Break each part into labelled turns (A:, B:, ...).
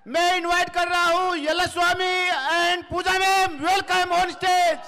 A: मैं इनवाइट कर रहा हूं Yelaswamy and Pooja ma'am, welcome on stage.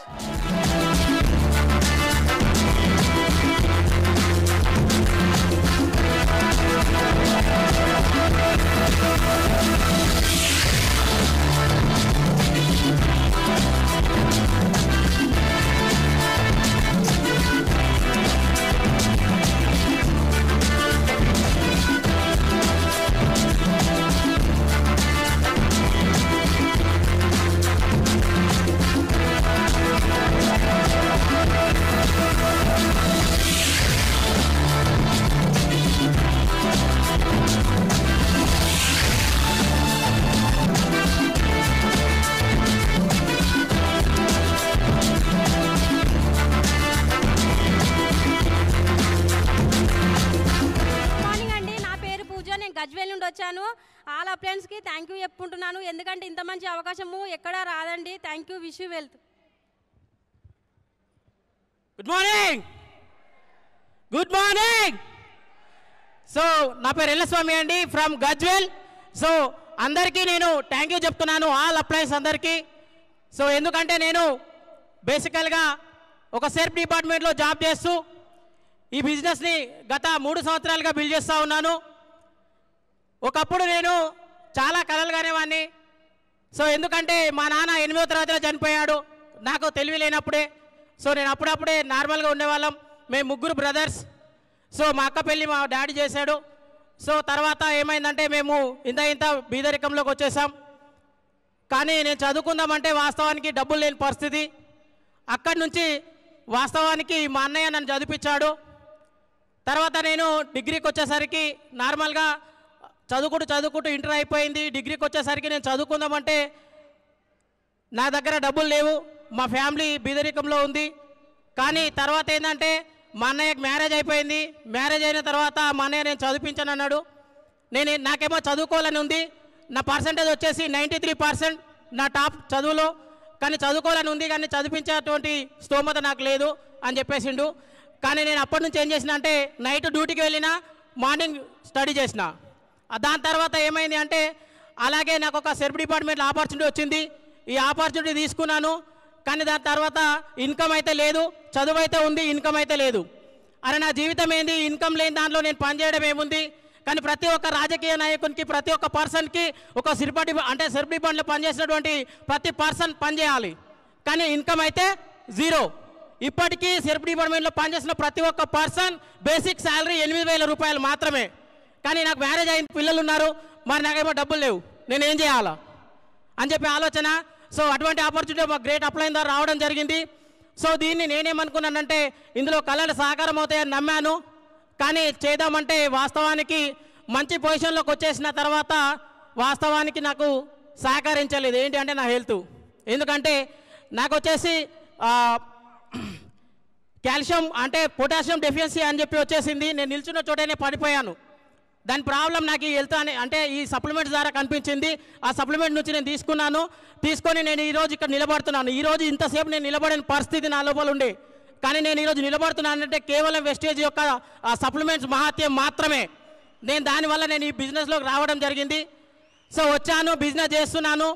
B: Gajwel నుండి వచ్చాను. ఆల్ ఫ్రెండ్స్కి థ్యాంక్ యూ చెప్పుకుంటున్నాను, ఎందుకంటే ఇంత మంచి అవకాశము ఎక్కడా రాదండి. Thank you, wish you wealth.
C: Good morning, good morning. So నా పేరు ఎల్లస్వామి అండి, ఫ్రమ్ గజ్వేల్. సో అందరికీ నేను థ్యాంక్ యూ చెప్తున్నాను, ఆల్ అప్లయన్స్ అందరికీ. సో ఎందుకంటే నేను బేసికల్గా ఒక సెర్ఫ్ డిపార్ట్మెంట్లో జాబ్ చేస్తూ ఈ బిజినెస్ని గత 3 సంవత్సరాలుగా బిల్డ్ చేస్తూ ఉన్నాను. ఒకప్పుడు నేను చాలా కలలు కానివాడిని. సో ఎందుకంటే మా నాన్న 8వ తరగతిలో చనిపోయాడు, నాకు తెలివి లేనప్పుడే. సో నేను అప్పుడప్పుడే నార్మల్గా ఉండేవాళ్ళం, మేము 3 బ్రదర్స్. సో మా అక్క పెళ్ళి మా డాడీ చేశాడు. సో తర్వాత ఏమైందంటే మేము ఇంత బీదరికంలోకి వచ్చేసాం. కానీ నేను చదువుకుందామంటే వాస్తవానికి డబ్బులు లేని పరిస్థితి. అక్కడి నుంచి వాస్తవానికి మా అన్నయ్య నన్ను చదివించాడు. తర్వాత నేను డిగ్రీకి వచ్చేసరికి నార్మల్గా చదువుకుంటూ ఇంటర్ అయిపోయింది. డిగ్రీకి వచ్చేసరికి నేను చదువుకుందామంటే నా దగ్గర డబ్బులు లేవు, మా ఫ్యామిలీ బీదరికంలో ఉంది. కానీ తర్వాత ఏంటంటే మా అన్నయ్యకి మ్యారేజ్ అయిపోయింది. మ్యారేజ్ అయిన తర్వాత మా అన్నయ్య నేను చదివించాను అన్నాడు. నాకేమో చదువుకోవాలని ఉంది. నా పర్సంటేజ్ వచ్చేసి 93% నా టాప్ చదువులో. కానీ చదువుకోవాలని ఉంది, కానీ చదివించేటువంటి స్తోమత నాకు లేదు అని చెప్పేసిండు. కానీ నేను అప్పటి నుంచి ఏం చేసిన అంటే నైట్ డ్యూటీకి వెళ్ళినా, మార్నింగ్ స్టడీ చేసిన. దాని తర్వాత ఏమైంది అంటే అలాగే నాకు ఒక సెర్ఫ్ డిపార్ట్మెంట్లో ఆపర్చునిటీ వచ్చింది. ఈ ఆపర్చునిటీ తీసుకున్నాను. కానీ దాని తర్వాత ఇన్కమ్ అయితే లేదు, చదువు అయితే ఉంది, ఇన్కమ్ అయితే లేదు. అరే నా జీవితం ఏంది, ఇన్కమ్ లేని దాంట్లో నేను పనిచేయడం ఏముంది? కానీ ప్రతి ఒక్క రాజకీయ నాయకునికి, ప్రతి ఒక్క పర్సన్కి ఒక సెర్ఫ్ డిపార్ట్మెంట్లో పనిచేసినటువంటి ప్రతి పర్సన్ పనిచేయాలి. కానీ ఇన్కమ్ అయితే జీరో. ఇప్పటికీ సెర్ఫ్ డిపార్ట్మెంట్లో పనిచేసిన ప్రతి ఒక్క పర్సన్ బేసిక్ శాలరీ 8,000 రూపాయలు మాత్రమే. కానీ నాకు మ్యారేజ్ అయిన పిల్లలు ఉన్నారు, మరి నాకేమో డబ్బులు లేవు, నేనేం చేయాలా అని చెప్పి ఆలోచన. సో అటువంటి ఆపర్చునిటీ మా గ్రేట్ అప్లైన్ ద్వారా రావడం జరిగింది. సో దీన్ని నేనేమనుకున్నానంటే ఇందులో కళలు సహకారం అవుతాయని నమ్మాను. కానీ చేద్దామంటే వాస్తవానికి మంచి పొజిషన్లోకి వచ్చేసిన తర్వాత వాస్తవానికి నాకు సహకరించలేదు. ఏంటి అంటే నా హెల్త్. ఎందుకంటే నాకు వచ్చేసి కాల్షియం అంటే పొటాషియం డెఫిషియన్సీ అని చెప్పి వచ్చేసింది. నేను నిల్చున్న చోటనే పడిపోయాను. దాని ప్రాబ్లం నాకు ఈ హెల్త్ అంటే ఈ సప్లిమెంట్స్ ద్వారా కనిపించింది. ఆ సప్లిమెంట్ నుంచి నేను తీసుకొని నేను ఈరోజు ఇక్కడ నిలబడుతున్నాను. ఈరోజు ఇంతసేపు నేను నిలబడిన పరిస్థితి నా లోపల ఉండే. కానీ నేను ఈరోజు నిలబడుతున్నానంటే కేవలం వెస్టేజ్ యొక్క సప్లిమెంట్స్ మహాత్యం మాత్రమే. దానివల్ల నేను ఈ బిజినెస్లోకి రావడం జరిగింది. సో వచ్చాను, బిజినెస్ చేస్తున్నాను.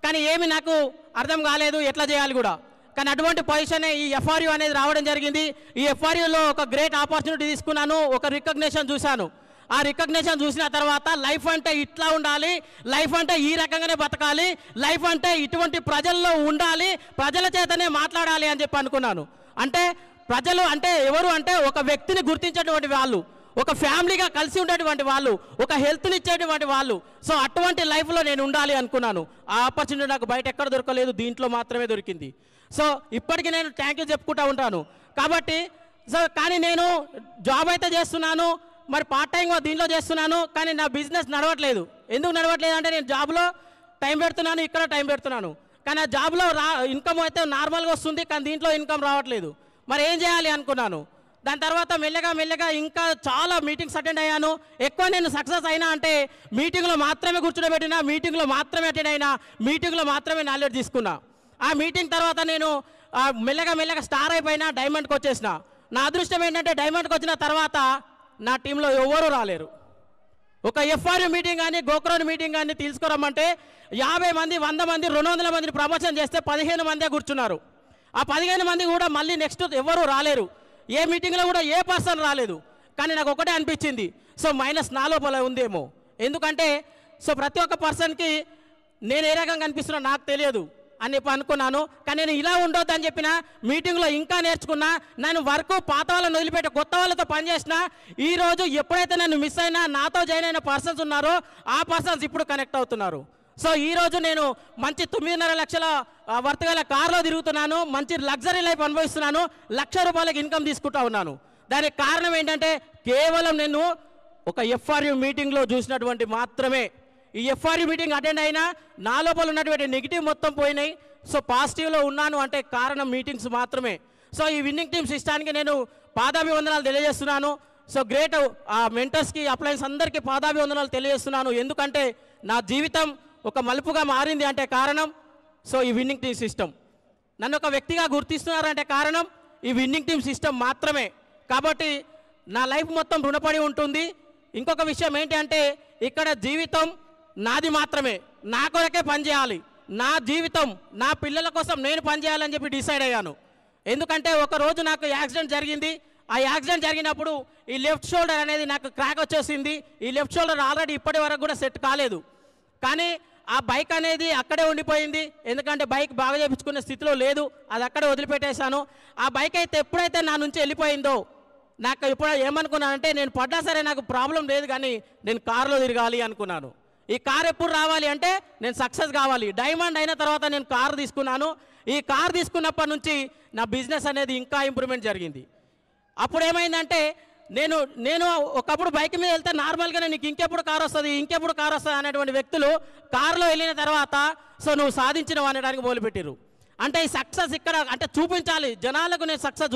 C: కానీ ఏమి నాకు అర్థం కాలేదు ఎట్లా చేయాలి కూడా. కానీ అటువంటి పొజిషనే ఈ ఎఫ్ఆర్యూ అనేది రావడం జరిగింది. ఈ ఎఫ్ఆర్యూలో ఒక గ్రేట్ ఆపర్చునిటీ తీసుకున్నాను, ఒక రికగ్నిషన్ చూశాను. ఆ రికగ్నిషన్ చూసిన తర్వాత లైఫ్ అంటే ఇట్లా ఉండాలి, లైఫ్ అంటే ఈ రకంగానే బతకాలి, లైఫ్ అంటే ఇటువంటి ప్రజల్లో ఉండాలి, ప్రజల చేతనే మాట్లాడాలి అని చెప్పి అనుకున్నాను. అంటే ప్రజలు అంటే ఎవరు అంటే ఒక వ్యక్తిని గుర్తించేటువంటి వాళ్ళు, ఒక ఫ్యామిలీగా కలిసి ఉండేటువంటి వాళ్ళు, ఒక హెల్త్ని ఇచ్చేటువంటి వాళ్ళు. సో అటువంటి లైఫ్లో నేను ఉండాలి అనుకున్నాను. ఆ ఆపర్చునిటీ నాకు బయట ఎక్కడ దొరకలేదు, దీంట్లో మాత్రమే దొరికింది. సో ఇప్పటికీ నేను థ్యాంక్ యూ చెప్పుకుంటూ ఉంటాను. కాబట్టి కానీ నేను జాబ్ అయితే చేస్తున్నాను, మరి పార్ట్ టైంగా దీంట్లో చేస్తున్నాను. కానీ నా బిజినెస్ నడవట్లేదు. ఎందుకు నడవట్లేదు అంటే నేను జాబ్లో టైం పెడుతున్నాను, ఇక్కడ టైం పెడుతున్నాను. కానీ ఆ జాబ్లో ఇన్కమ్ అయితే నార్మల్గా వస్తుంది, కానీ దీంట్లో ఇన్కమ్ రావట్లేదు. మరి ఏం చేయాలి అనుకున్నాను. దాని తర్వాత మెల్లగా ఇంకా చాలా మీటింగ్స్ అటెండ్ అయ్యాను. ఎక్కువ నేను సక్సెస్ అయినా అంటే మీటింగ్లో మాత్రమే కూర్చోబెట్టినా, మీటింగ్లో మాత్రమే అటెండ్ అయినా, మీటింగ్లో మాత్రమే నాలెడ్జ్ తీసుకున్నా. ఆ మీటింగ్ తర్వాత నేను మెల్లగా స్టార్ అయిపోయినా, డైమండ్కి వచ్చేసిన. నా అదృష్టం ఏంటంటే డైమండ్కి వచ్చిన తర్వాత నా టీంలో ఎవరు రాలేరు. ఒక ఎఫ్ఆర్యూ మీటింగ్ కానీ గోక్రోన్ మీటింగ్ కానీ తీసుకురమ్మంటే 50 మంది 100 మంది 200 మందిని ప్రమోషన్ చేస్తే 15 మందే కూర్చున్నారు. ఆ 15 మంది కూడా మళ్ళీ నెక్స్ట్ ఎవరు రాలేరు. ఏ మీటింగ్లో కూడా ఏ పర్సన్ రాలేదు. కానీ నాకు ఒకటే అనిపించింది, సో మైనస్ నా లోపల ఉందేమో. ఎందుకంటే సో ప్రతి ఒక్క పర్సన్కి నేను ఏ రకంగా కనిపిస్తున్నా నాకు తెలియదు అని అనుకున్నాను. కానీ నేను ఇలా ఉండొద్దు అని చెప్పిన మీటింగ్లో ఇంకా నేర్చుకున్నా. నేను వర్క్ పాత వాళ్ళని వదిలిపెట్టి కొత్త వాళ్ళతో పనిచేసిన. ఈరోజు ఎప్పుడైతే నన్ను మిస్ అయినా నాతో జాయిన్ అయిన పర్సన్స్ ఉన్నారో ఆ పర్సన్స్ ఇప్పుడు కనెక్ట్ అవుతున్నారు. సో ఈరోజు నేను మంచి 9.5 లక్షల వర్త్ గల కార్లో తిరుగుతున్నాను, మంచి లగ్జరీ లైఫ్ అనుభవిస్తున్నాను, ₹1,00,000 ఇన్కమ్ తీసుకుంటా ఉన్నాను. దానికి కారణం ఏంటంటే కేవలం నేను ఒక ఎఫ్ఆర్యూ మీటింగ్లో చూసినటువంటి మాత్రమే. ఈ ఎఫ్ఆర్యూ మీటింగ్ అటెండ్ అయినా నా లోపల ఉన్నటువంటి నెగిటివ్ మొత్తం పోయినాయి. సో పాజిటివ్లో ఉన్నాను అంటే కారణం మీటింగ్స్ మాత్రమే. సో ఈ విన్నింగ్ టీమ్ సిస్టానికి నేను పాదాభివందనాలు తెలియజేస్తున్నాను. సో గ్రేట్ మెంటర్స్కి అప్లయన్స్ అందరికీ పాదాభివందనాలు తెలియజేస్తున్నాను. ఎందుకంటే నా జీవితం ఒక మలుపుగా మారింది అంటే కారణం సో ఈ విన్నింగ్ టీమ్ సిస్టమ్. నన్ను ఒక వ్యక్తిగా గుర్తిస్తున్నారంటే కారణం ఈ విన్నింగ్ టీమ్ సిస్టమ్ మాత్రమే. కాబట్టి నా లైఫ్ మొత్తం రుణపడి ఉంటుంది. ఇంకొక విషయం ఏంటి అంటే ఇక్కడ జీవితం నాది మాత్రమే, నా కొరకే పనిచేయాలి. నా జీవితం నా పిల్లల కోసం నేను పనిచేయాలని చెప్పి డిసైడ్ అయ్యాను. ఎందుకంటే ఒకరోజు నాకు యాక్సిడెంట్ జరిగింది. ఆ యాక్సిడెంట్ జరిగినప్పుడు ఈ లెఫ్ట్ షోల్డర్ అనేది నాకు క్రాక్ వచ్చేసింది. ఈ లెఫ్ట్ షోల్డర్ ఆల్రెడీ ఇప్పటి వరకు కూడా సెట్ కాలేదు. కానీ ఆ బైక్ అనేది అక్కడే ఉండిపోయింది. ఎందుకంటే బైక్ బాగా చేయించుకునే స్థితిలో లేదు, అది అక్కడే వదిలిపెట్టేశాను. ఆ బైక్ అయితే ఎప్పుడైతే నా నుంచి వెళ్ళిపోయిందో నాకు ఇప్పుడు ఏమనుకున్నానంటే నేను పడ్డా సరే నాకు ప్రాబ్లం లేదు, కానీ నేను కారులో తిరగాలి అనుకున్నాను. ఈ కార్ ఎప్పుడు రావాలి అంటే నేను సక్సెస్ కావాలి. డైమండ్ అయిన తర్వాత నేను కారు తీసుకున్నాను. ఈ కారు తీసుకున్నప్పటి నుంచి నా బిజినెస్ అనేది ఇంకా ఇంప్రూవ్మెంట్ జరిగింది. అప్పుడు ఏమైందంటే నేను ఒకప్పుడు బైక్ మీద వెళ్తే నార్మల్గానే నీకు ఇంకెప్పుడు కారు వస్తుంది అనేటువంటి వ్యక్తులు కారులో వెళ్ళిన తర్వాత సో నువ్వు సాధించినవు అనడానికి మొదలుపెట్టారు. అంటే ఈ సక్సెస్ ఇక్కడ అంటే చూపించాలి, జనాలకు నేను సక్సెస్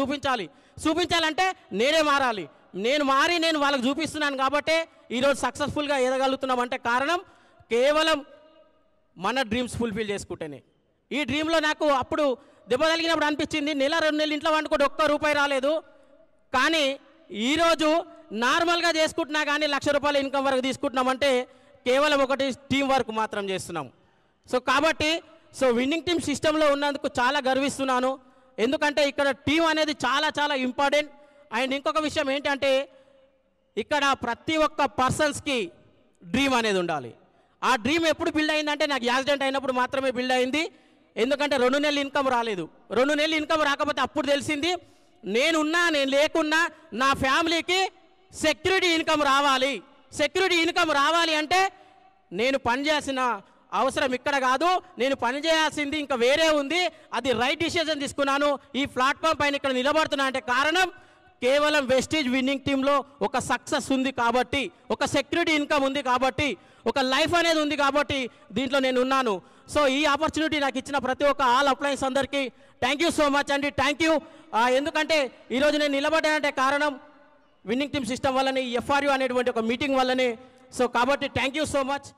C: చూపించాలంటే నేనే మారాలి. నేను వాళ్ళకి చూపిస్తున్నాను కాబట్టి ఈరోజు సక్సెస్ఫుల్గా ఎదగలుగుతున్నాం. అంటే కారణం కేవలం మన డ్రీమ్స్ ఫుల్ఫిల్ చేసుకుంటేనే. ఈ డ్రీమ్లో నాకు అప్పుడు దెబ్బ తగిలినప్పుడు అనిపించింది 1-2 నెలలు ఇంట్లో వండుకుంటే ₹1 రాలేదు. కానీ ఈరోజు నార్మల్గా చేసుకుంటున్నా కానీ ₹1,00,000 ఇన్కమ్ వరకు తీసుకుంటున్నామంటే కేవలం ఒకటి టీం వర్క్ మాత్రం చేస్తున్నాం. సో కాబట్టి సో విన్నింగ్ టీమ్ సిస్టంలో ఉన్నందుకు చాలా గర్విస్తున్నాను. ఎందుకంటే ఇక్కడ టీం అనేది చాలా చాలా ఇంపార్టెంట్. అండ్ ఇంకొక విషయం ఏంటంటే ఇక్కడ ప్రతి ఒక్క పర్సన్స్కి డ్రీమ్ అనేది ఉండాలి. ఆ డ్రీమ్ ఎప్పుడు బిల్డ్ అయిందంటే నాకు యాక్సిడెంట్ అయినప్పుడు మాత్రమే బిల్డ్ అయింది. ఎందుకంటే 2 నెలలు ఇన్కమ్ రాలేదు. 2 నెలలు ఇన్కమ్ రాకపోతే అప్పుడు తెలిసింది నేను లేకున్నా నా ఫ్యామిలీకి సెక్యూరిటీ ఇన్కమ్ రావాలి. సెక్యూరిటీ ఇన్కమ్ రావాలి అంటే నేను పనిచేయాల్సిన అవసరం ఇక్కడ కాదు, నేను పని చేయాల్సింది ఇంకా వేరే ఉంది. అది రైట్ డిసిజన్ తీసుకున్నాను. ఈ ప్లాట్ఫామ్ పైన ఇక్కడ నిలబడుతున్నా అంటే కారణం కేవలం వెస్టీజ్ విన్నింగ్ టీంలో ఒక సక్సెస్ ఉంది కాబట్టి, ఒక సెక్యూరిటీ ఇన్కమ్ ఉంది కాబట్టి, ఒక లైఫ్ అనేది ఉంది కాబట్టి దీంట్లో నేను ఉన్నాను. సో ఈ ఆపర్చునిటీ నాకు ఇచ్చిన ప్రతి ఒక్క ఆల్ అప్లయన్స్ అందరికీ థ్యాంక్ యూ సో మచ్ అండి. Thank you. ఎందుకంటే ఈరోజు నేను నిలబడ్డానంటే కారణం విన్నింగ్ టీమ్ సిస్టమ్ వల్లనే, ఈ ఎఫ్ఆర్యూ అనేటువంటి ఒక మీటింగ్ వల్లనే. సో కాబట్టి థ్యాంక్ యూ సో మచ్.